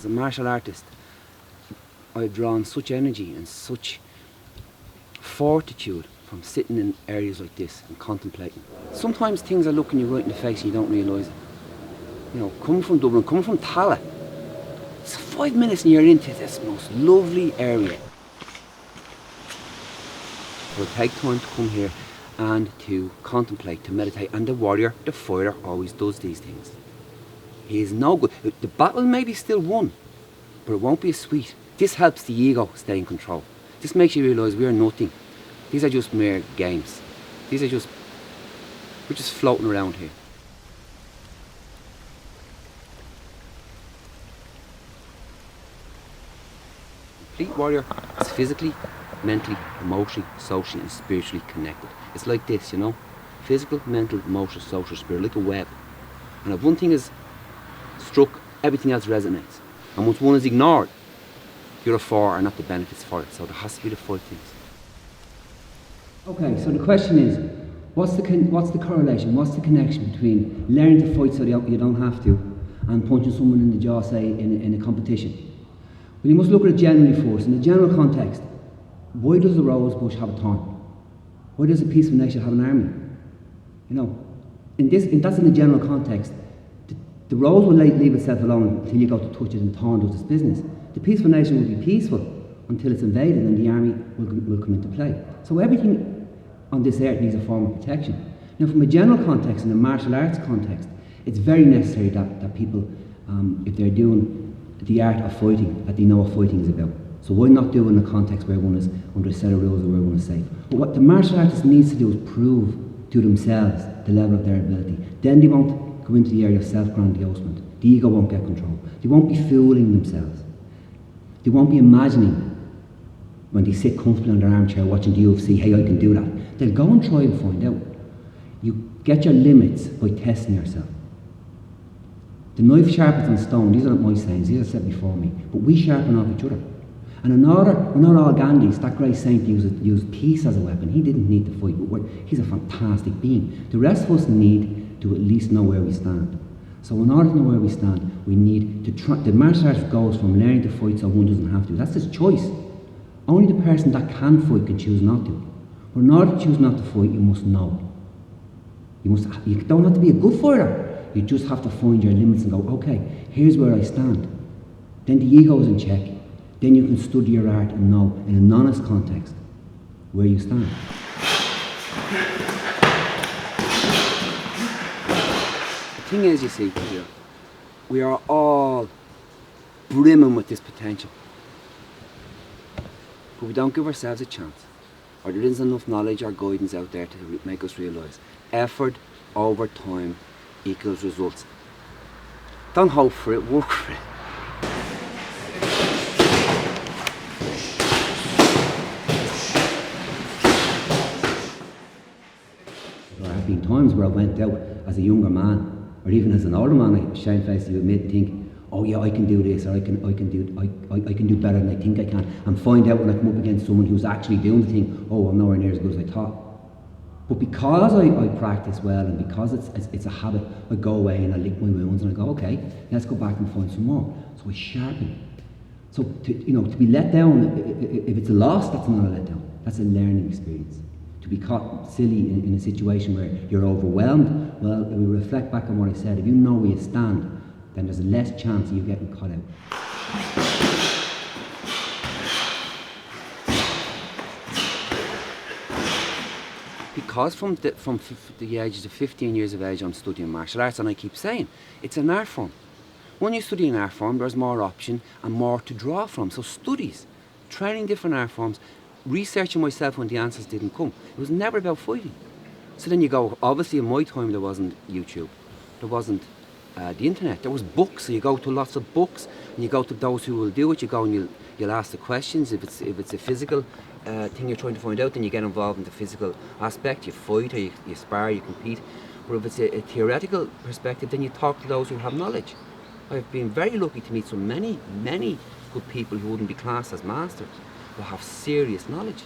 a martial artist, I've drawn such energy and such fortitude from sitting in areas like this and contemplating. Sometimes things are looking you right in the face and you don't realise it. You know, coming from Dublin, coming from Tala, it's 5 minutes and you're into this most lovely area. We'll take time to come here and to contemplate, to meditate, and the warrior, the fighter, always does these things. He is no good. The battle may be still won, but it won't be as sweet. This helps the ego stay in control. This makes you realise we are nothing. These are just mere games. We're just floating around here. Complete warrior is physically, mentally, emotionally, socially and spiritually connected. It's like this, you know. Physical, mental, emotional, social, spirit, like a web. And if one thing is struck, everything else resonates. And once one is ignored, the other four are not the benefits for it. So there has to be the 5 things. Okay, so the question is, what's the correlation, what's the connection between learning to fight so that you don't have to and punching someone in the jaw, say, in a competition? Well, you must look at it generally first. In the general context, why does the rose bush have a thorn? Why does a peaceful nation have an army? You know, that's in the general context. The rose will leave itself alone until you go to touch it and the thorn does its business. The peaceful nation will be peaceful until it's invaded and the army will come into play. So everything on this earth needs a form of protection. Now, from a general context, in a martial arts context, it's very necessary that people, if they're doing the art of fighting, that they know what fighting is about. So why not do it in a context where one is under a set of rules and where one is safe? But what the martial artist needs to do is prove to themselves the level of their ability. Then they won't go into the area of self-grandiosement. The ego won't get control. They won't be fooling themselves. They won't be imagining when they sit comfortably on their armchair watching the UFC, hey, I can do that. They'll go and try and find out. You get your limits by testing yourself. The knife sharpens on stone. These aren't my sayings, these are said before me. But we sharpen off each other. And we're not all Gandhis. That great saint used peace as a weapon. He didn't need to fight, but he's a fantastic being. The rest of us need to at least know where we stand. So in order to know where we stand, we need to try. The martial arts goes from learning to fight so one doesn't have to. That's his choice. Only the person that can fight can choose not to. But in order to choose not to fight, you must know. You don't have to be a good fighter. You just have to find your limits and go, okay, here's where I stand. Then the ego is in check. Then you can study your art and know, in an honest context, where you stand. The thing is, you see, we are all brimming with this potential. But we don't give ourselves a chance. Or there isn't enough knowledge or guidance out there to make us realise effort over time equals results. Don't hope for it, work for it. There have been times where I went out as a younger man, or even as an older man, I shamefaced to admit and think, oh yeah, I can do this, or I can do better than I think I can, and find out when I come up against someone who's actually doing the thing, oh, I'm nowhere near as good as I thought. But because I practice well, and because it's a habit, I go away and I lick my wounds and I go, okay, let's go back and find some more. So I sharpen. So to be let down, if it's a loss, that's not a letdown. That's a learning experience. To be caught silly in a situation where you're overwhelmed, well, we reflect back on what I said. If you know where you stand, then there's less chance of you getting caught out. Because from the ages of 15 years of age I'm studying martial arts, and I keep saying, it's an art form. When you study an art form, there's more option and more to draw from. So studies, training different art forms, researching myself when the answers didn't come. It was never about fighting. So then you go, obviously in my time there wasn't YouTube, there wasn't the internet, there was books, so you go to lots of books, and you go to those who will do it, you go and you'll ask the questions. If it's a physical thing you're trying to find out, then you get involved in the physical aspect, you fight or you spar, you compete. But if it's a theoretical perspective, then you talk to those who have knowledge. I've been very lucky to meet so many good people who wouldn't be classed as masters, who have serious knowledge.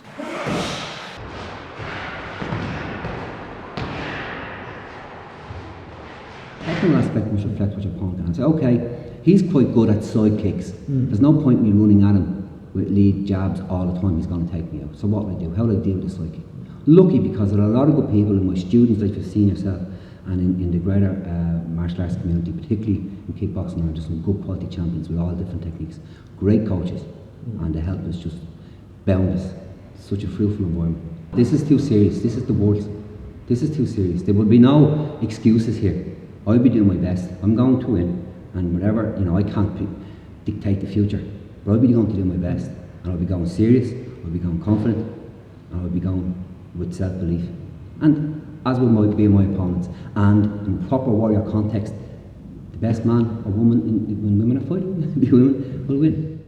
Technical aspect must reflect what your opponent can say, okay, he's quite good at side kicks. There's no point in me running at him with lead jabs all the time. He's going to take me out. So what will I do? How do I deal with the side kick? Lucky, because there are a lot of good people in my students, like you've seen yourself, and in the greater martial arts community, particularly in kickboxing, are just some good quality champions with all different techniques. Great coaches, and the help is just boundless. Such a fruitful environment. This is too serious. This is the world. This is too serious. There will be no excuses here. I'll be doing my best. I'm going to win, and whatever, I can't dictate the future, but I'll be going to do my best, and I'll be going serious. I'll be going confident, and I'll be going with self-belief, and as will be my opponents. And in proper warrior context, the best man or woman when women are fighting, the women will win.